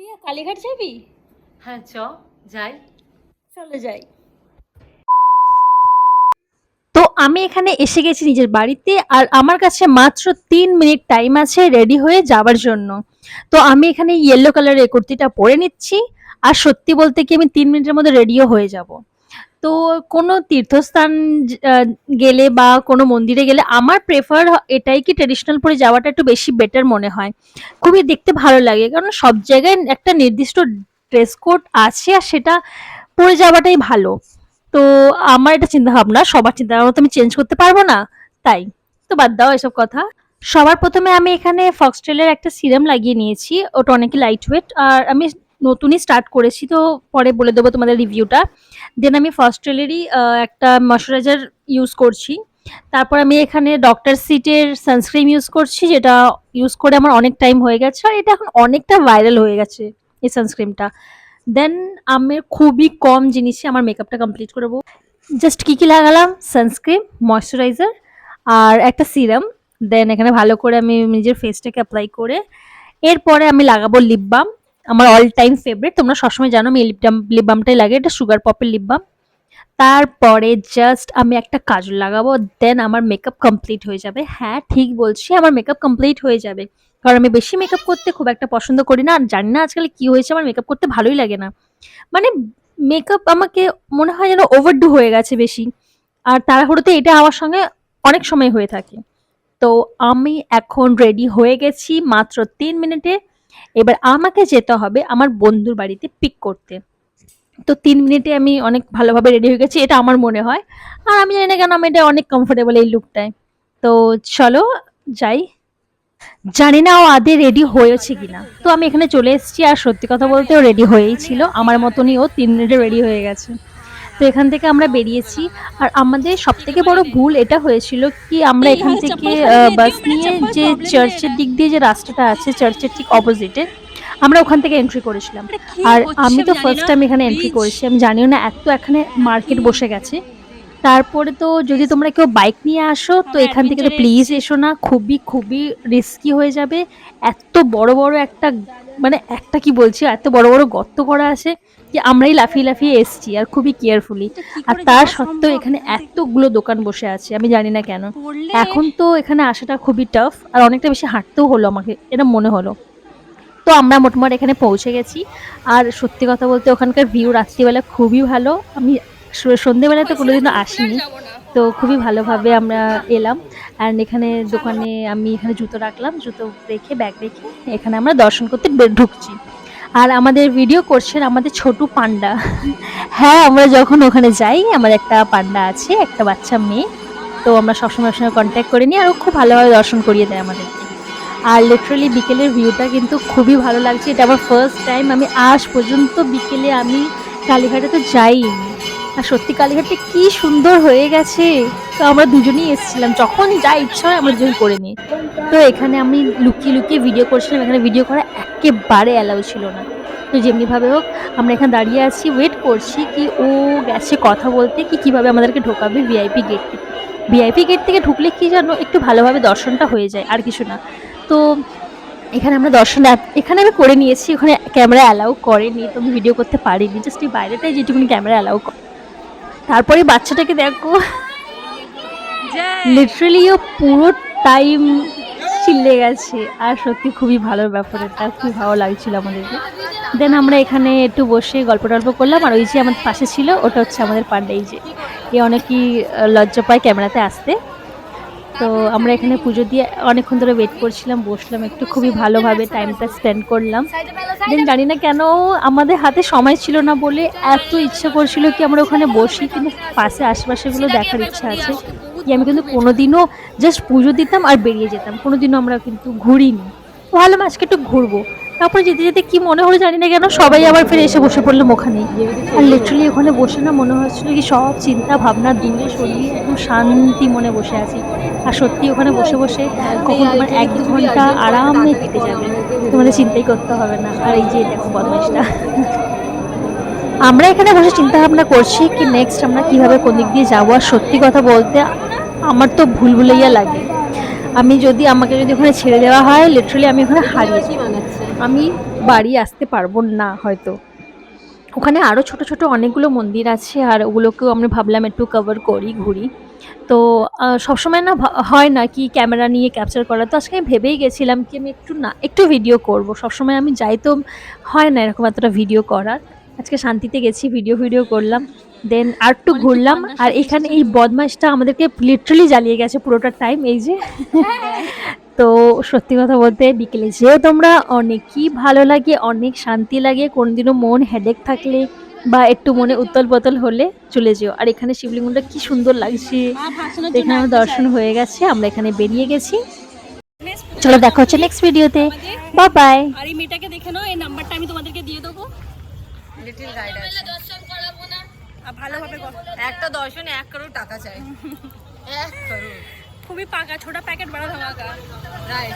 রিয়া কালীঘাট যাবি? হ্যাঁ যাই। চলে যাই। তো আমি এখানে এসে গেছি নিজের বাড়িতে, আর আমার কাছে মাত্র ৩ মিনিট টাইম আছে রেডি হয়ে যাওয়ার জন্য। তো আমি এখানে ইয়েলো কালারের কুর্তিটা পরে নিচ্ছি। আর সত্যি বলতে কি আমি ৩ মিনিটের মধ্যে রেডিও হয়ে যাব। তো কোনো তীর্থস্থান গেলে বা কোনো মন্দিরে গেলে আমার প্রেফার এটাই কি ট্রেডিশনাল পরে যাওয়াটা একটু বেশি বেটার মনে হয়। খুবই দেখতে ভালো লাগে, কারণ সব জায়গায় একটা নির্দিষ্ট ড্রেস কোড আছে আর সেটা পরে যাওয়াটাই ভালো। তো আমার এটা চিন্তা ভাবনা, সবার চিন্তা ভাবনা তো আমি চেঞ্জ করতে পারবো না। তাই তো বাদ দাও এসব কথা। সবার প্রথমে আমি এখানে ফক্সটেলের একটা সিরাম লাগিয়ে নিয়েছি, ওটা অনেকই লাইট ওয়েট আর আমি নতুনই স্টার্ট করেছি, তো পরে বলে দেবো তোমাদের রিভিউটা। দেন আমি ফক্সটেলেরই একটা ময়শ্চারাইজার ইউজ করছি। তারপর আমি এখানে ডক্টর সিটের সানস্ক্রিন ইউজ করছি, যেটা ইউজ করে আমার অনেক টাইম হয়ে গেছে আর এটা এখন অনেকটা ভাইরাল হয়ে গেছে এই সানস্ক্রিনটা। দেন আমি খুবই কম জিনিসে আমার মেকআপটা কমপ্লিট করবো। জাস্ট কি লাগালাম, সানস্ক্রিন, ময়শ্চারাইজার আর একটা সিরাম। দেন এখানে ভালো করে আমি নিজের ফেসটাকে অ্যাপ্লাই করে এরপরে আমি লাগাবো লিপ বাম। আমার অল টাইম ফেভারিট, তোমরা সবসময় জানো আমি লিপ বামটাই লাগে, এটা সুগার পপের লিপ বাম। তারপরে জাস্ট আমি একটা কাজল লাগাবো, দেন আমার মেকআপ কমপ্লিট হয়ে যাবে। হ্যাঁ, ঠিক বলছি, আমার মেকআপ কমপ্লিট হয়ে যাবে। কারণ আমি বেশি মেকআপ করতে খুব একটা পছন্দ করি না। আর জানি না আজকাল কি হয়েছে, আমার মেকআপ করতে ভালোই লাগে না। মানে মেকআপ আমাকে মনে হয় যেন ওভারডু হয়ে গেছে বেশি। আর তাড়াহুড়োতে এটা আমার সঙ্গে অনেক সময় হয়ে থাকে। তো আমি এখন রেডি হয়ে গেছি মাত্র ৩ মিনিটে। এবার আমাকে যেতে হবে আমার বন্ধুর বাড়িতে পিক করতে। তো ৩ মিনিটে আমি অনেক ভালোভাবে রেডি হয়ে গেছি, এটা আমার মনে হয়। আর আমি জানি না কেন আমি এটা অনেক কমফোর্টেবল এই লুকটায়। তো চলো যাই। জানি না ও আদে রেডি হয়েছে কিনা। তো আমি এখানে চলে এসেছি আর সত্যি কথা বলতে ও রেডি হয়েই ছিল। আমার মতনই ও ৩ মিনিটে রেডি হয়ে গেছে। তো এখান থেকে আমরা বেরিয়েছি। আর আমাদের সবথেকে বড় ভুল এটা হয়েছিল কি, আমরা এখান থেকে বাস নিয়ে যে চার্চের দিক দিয়ে যে রাস্তাটা আছে, চার্চের ঠিক অপোজিটে আমরা ওখান থেকে এন্ট্রি করেছিলাম। আর আমি তো ফার্স্ট টাইম এখানে এন্ট্রি করেছি, আমি জানিও না এত এখানে মার্কেট বসে গেছে। তারপরে তো যদি তোমরা কেউ বাইক নিয়ে আসো তো এখান থেকে তো প্লিজ এসো না, খুবই খুবই রিস্কি হয়ে যাবে। এত বড় বড় একটা, মানে একটা কি বলছি, এত বড় বড় গর্ত করা আছে যে আমরাই লাফিয়ে লাফিয়ে এসছি আর খুবই কেয়ারফুলি। আর তার সত্ত্বেও এখানে এতগুলো দোকান বসে আছে, আমি জানি না কেন। এখন তো এখানে আসাটা খুবই টাফ আর অনেকটা বেশি হাঁটতেও হলো আমাকে, এটা মনে হলো। তো আমরা মোটামুটি এখানে পৌঁছে গেছি। আর সত্যি কথা বলতে ওখানকার ভিউ রাত্রিবেলা খুবই ভালো। আমি সন্ধেবেলায় তো কোনোদিনও আসিনি, তো খুবই ভালোভাবে আমরা এলাম। অ্যান্ড এখানে দোকানে আমি এখানে জুতো রাখলাম, জুতো রেখে ব্যাগ রেখে এখানে আমরা দর্শন করতে ঢুকছি। আর আমাদের ভিডিও করছেন আমাদের ছোটু পান্ডা। হ্যাঁ, আমরা যখন ওখানে যাই আমার একটা পান্ডা আছে, একটা বাচ্চা মেয়ে। তো আমরা সবসময় ওর সঙ্গে কন্ট্যাক্ট করে নিই আর ও খুব ভালোভাবে দর্শন করিয়ে দেয় আমাদেরকে। আর লিটারালি বিকেলের ভিউটা কিন্তু খুবই ভালো লাগছে। এটা আমার ফার্স্ট টাইম, আমি আজ পর্যন্ত বিকেলে আমি কালীঘাটে তো যাইনি। আর সত্যি কালীঘাটটা কি সুন্দর হয়ে গেছে। তো আমরা দুজনেই এসেছিলাম, যখন যা ইচ্ছা হয় আমরা দুজন করে নিই। তো এখানে আমি লুকিয়ে লুকিয়ে ভিডিও করছিলাম, এখানে ভিডিও করা একেবারে অ্যালাউ ছিল না। তো যেমনিভাবে হোক আমরা এখানে দাঁড়িয়ে আছি, ওয়েট করছি কি ও গেছে কথা বলতে কি কীভাবে আমাদেরকে ঢোকাবে ভিআইপি গেট থেকে। ভিআইপি গেট থেকে ঢুকলে কি জানো একটু ভালোভাবে দর্শনটা হয়ে যায়, আর কিছু না। তো এখানে আমরা দর্শন এখানে আমি করে নিয়েছি, ওখানে ক্যামেরা অ্যালাউ করেনি, তো আমি ভিডিও করতে পারিনি, জাস্ট এই বাইরেটাই যেটুকুনি ক্যামেরা অ্যালাউ করে। তারপরে বাচ্চাটাকে দেখো, লিটারালি ও পুরো টাইম চিল্লে গেছে। আর সত্যি খুবই ভালো ব্যাপার, এটা খুবই ভালো লাগছিল আমাদেরকে। দেন আমরা এখানে একটু বসে গল্প টল্প করলাম। আর ওই যে আমাদের পাশে ছিল ওটা হচ্ছে আমাদের পান্ডা, এই যে এ অনেকই লজ্জা পায় ক্যামেরাতে আসতে। তো আমরা এখানে পুজো দিয়ে অনেকক্ষণ ধরে ওয়েট করছিলাম, বসলাম একটু, খুবই ভালোভাবে টাইমটা স্পেন্ড করলাম। দেন জানি না কেন আমাদের হাতে সময় ছিল না বলে এত ইচ্ছে করছিল কি আমরা ওখানে বসি, কিন্তু পাশে আশেপাশেগুলো দেখার ইচ্ছা আছে কি। আমি কিন্তু কোনোদিনও জাস্ট পুজো দিতাম আর বেরিয়ে যেতাম, কোনোদিনও আমরা কিন্তু ঘুরিনি। ভাবলাম আজকে একটু ঘুরবো। তারপরে যেতে যেতে কি মনে হলো জানি না কেন সবাই আবার ফিরে এসে বসে পড়লাম ওখানে। আর লিটারালি ওখানে বসে না মনে হচ্ছিল কি সব চিন্তা ভাবনা দূরে সরিয়ে একটু শান্তি মনে বসে আছি। আর সত্যি ওখানে বসে বসে কখন তোমার ১-২ ঘন্টা আরামে কেটে যাবে, তোমাদের চিন্তাই করতে হবে না। আর এই যে দেখো বদমাইশটা, আমরা এখানে বসে চিন্তা ভাবনা করছি কি নেক্সট আমরা কিভাবে কোন দিক দিয়ে যাবো। আর সত্যি কথা বলতে আমার তো ভুল ভুলাইয়া লাগে। আমি যদি আমাকে যদি ওখানে ছেড়ে দেওয়া হয় লিটারালি আমি ওখানে হারিয়ে কি বানাচ্ছে? আমি বাড়ি আসতে পারবো না হয়তো। ওখানে আরও ছোট ছোট অনেকগুলো মন্দির আছে আর ওগুলোকেও আমরা ভাবলাম একটু কভার করি ঘুরি। তো সবসময় না হয় না কি ক্যামেরা নিয়ে ক্যাপচার করা, তো আজকে আমি ভেবেই গেছিলাম কি আমি একটু ভিডিও করব। সবসময় আমি যাই তো হয় না এরকম এতটা ভিডিও করার। আজকে শান্তিতে গেছি, ভিডিও করলাম, দেন আর একটু অনেক কিছু ঘুরলাম। পান্নার আর সাথে এখানে এসেছে এই তো। বদমাইশটা আমাদেরকে লিটারালি জ্বালিয়ে গেছে পুরোটা টাইম, এই যে। তো সত্যি কথা বলতে বিকেলে যেও তোমরা, অনেকই ভালো লাগে, অনেক শান্তি লাগে। কোনদিনও মন হেডেক থাকলে বা একটু মনে উতল পাতল হলে চলে যেও। আর এখানে শিবলিঙ্গটা কি সুন্দর লাগছে। মা ভাসানের তো জন্য এখানে আমার আসতে দর্শন চায়। হয়ে গেছে, আমরা এখানে বেরিয়ে গেছি। Next চলো পুজো দেখা হচ্ছে complete নেক্সট ভিডিওতে। আমাদের। Bye bye. আর এই মেয়েটাকে দেখে নাও, এই নাম্বারটা আমি তোমাদেরকে দিয়ে দেবো। লিটল গাইড আছে। আর ভালোভাবে একটা দর্শনে 1 করোড় টাকা চাই। 1 করোড়। খুবই পাকা, ছোটা প্যাকেট বড় ধামাকা। রাইট।